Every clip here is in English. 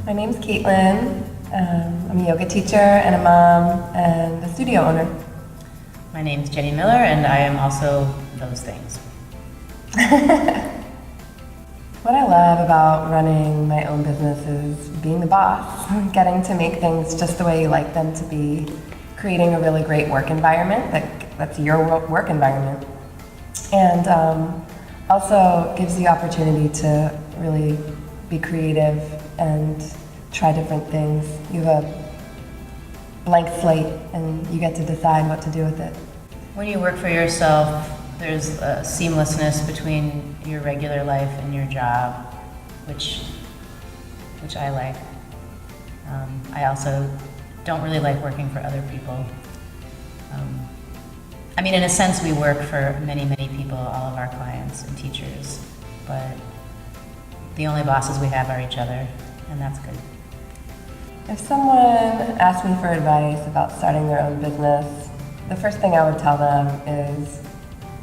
My name's Katelyn. I'm a yoga teacher and a mom and a studio owner. My name's Jenny Miller, and I am also those things. What I love about running my own business is being the boss, getting to make things just the way you like them to be, creating a really great work environment that's your work environment, and also gives you opportunity to really be creative and try different things. You have a blank slate and you get to decide what to do with it. When you work for yourself, there's a seamlessness between your regular life and your job, which I like. I also don't really like working for other people. I mean, in a sense, we work for many, many people, all of our clients and teachers, but the only bosses we have are each other, and that's good. If someone asked me for advice about starting their own business, the first thing I would tell them is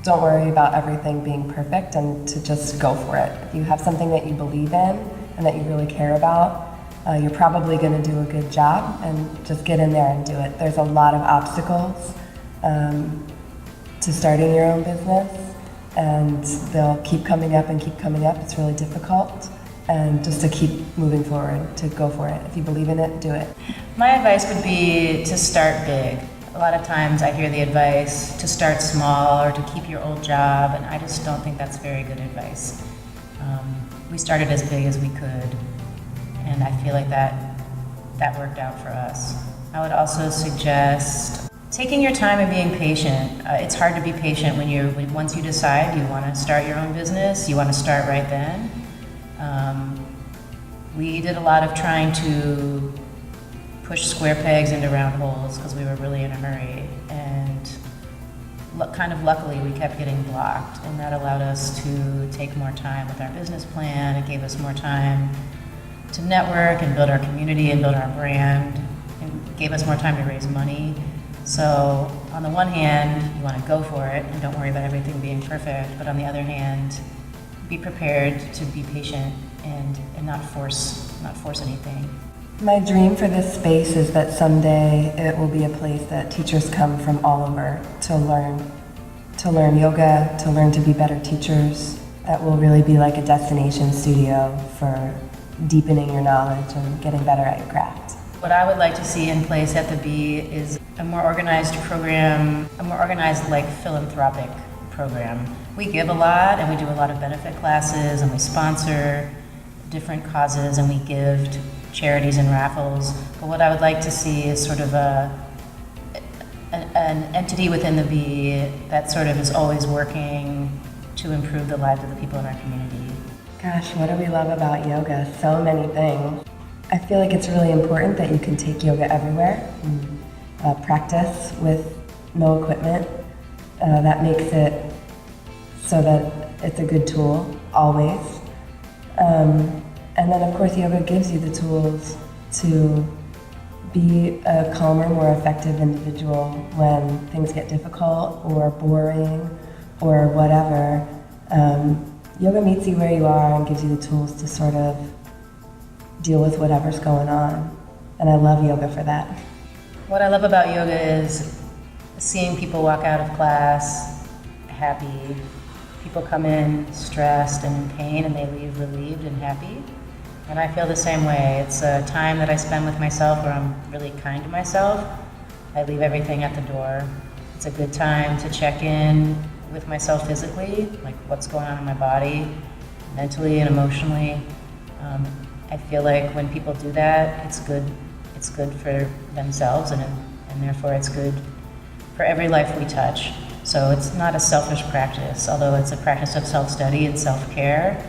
don't worry about everything being perfect and to just go for it. If you have something that you believe in and that you really care about, you're probably going to do a good job, and just get in there and do it. There's a lot of obstacles to starting your own business, and they'll keep coming up and keep coming up. It's really difficult, and just to keep moving forward, to go for it. If you believe in it, do it. My advice would be to start big. A lot of times I hear the advice to start small or to keep your old job, and I just don't think that's very good advice. We started as big as we could, and I feel like that worked out for us. I would also suggest taking your time and being patient. It's hard to be patient once you decide you want to start your own business, you want to start right then. We did a lot of trying to push square pegs into round holes because we were really in a hurry, and kind of luckily we kept getting blocked, and that allowed us to take more time with our business plan. It gave us more time to network and build our community and build our brand, and gave us more time to raise money. So on the one hand, you want to go for it and don't worry about everything being perfect, but on the other hand, be prepared to be patient and not force anything. My dream for this space is that someday it will be a place that teachers come from all over to learn yoga, to learn to be better teachers. That will really be like a destination studio for deepening your knowledge and getting better at your craft. What I would like to see in place at the Bee is a more organized program, a more organized, like, philanthropic program. We give a lot, and we do a lot of benefit classes, and we sponsor different causes, and we give to charities and raffles. But what I would like to see is sort of an entity within the Bee that sort of is always working to improve the lives of the people in our community. Gosh, what do we love about yoga? So many things. I feel like it's really important that you can take yoga everywhere and practice with no equipment. That makes it so that it's a good tool, always. And then, of course, yoga gives you the tools to be a calmer, more effective individual when things get difficult or boring or whatever. Yoga meets you where you are and gives you the tools to sort of deal with whatever's going on. And I love yoga for that. What I love about yoga is seeing people walk out of class happy. People come in stressed and in pain, and they leave relieved and happy. And I feel the same way. It's a time that I spend with myself where I'm really kind to myself. I leave everything at the door. It's a good time to check in with myself physically, like what's going on in my body, mentally and emotionally. I feel like when people do that, it's good for themselves, and therefore it's good for every life we touch. So it's not a selfish practice, although it's a practice of self-study and self-care.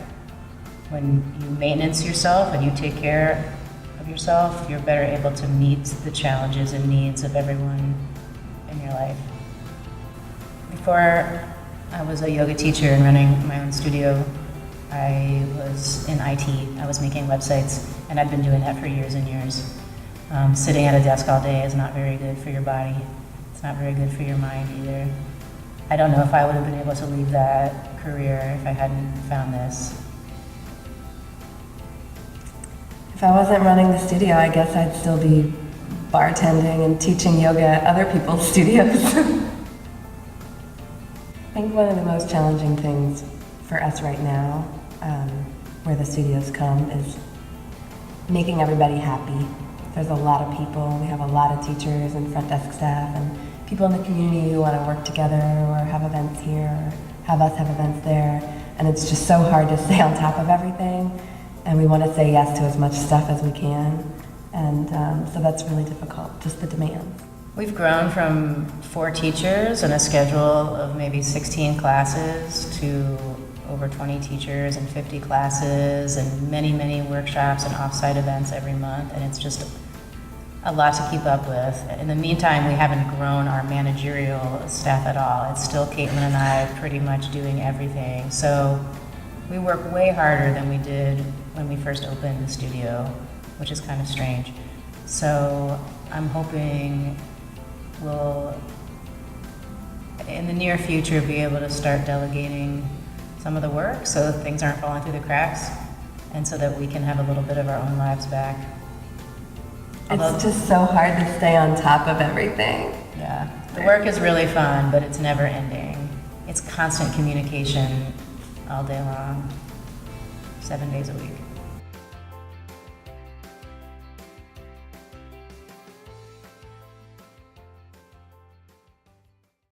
When you maintenance yourself and you take care of yourself, you're better able to meet the challenges and needs of everyone in your life. Before I was a yoga teacher and running my own studio, I was in IT. I was making websites, and I'd been doing that for years and years. Sitting at a desk all day is not very good for your body. It's not very good for your mind either. I don't know if I would have been able to leave that career if I hadn't found this. If I wasn't running the studio, I guess I'd still be bartending and teaching yoga at other people's studios. I think one of the most challenging things for us right now, where the studios come, is making everybody happy. There's a lot of people. We have a lot of teachers and front desk staff and people in the community who want to work together or have events here or have us have events there. And it's just so hard to stay on top of everything. And we want to say yes to as much stuff as we can. And so that's really difficult, just the demands. We've grown from 4 teachers and a schedule of maybe 16 classes to over 20 teachers and 50 classes and many, many workshops and off-site events every month. And it's just a lot to keep up with. In the meantime, we haven't grown our managerial staff at all. It's still Katelyn and I pretty much doing everything. So we work way harder than we did when we first opened the studio, which is kind of strange. So I'm hoping we'll, in the near future, be able to start delegating some of the work so that things aren't falling through the cracks and so that we can have a little bit of our own lives back. It's just so hard to stay on top of everything. Yeah, the work is really fun, but it's never ending. It's constant communication all day long, 7 days a week.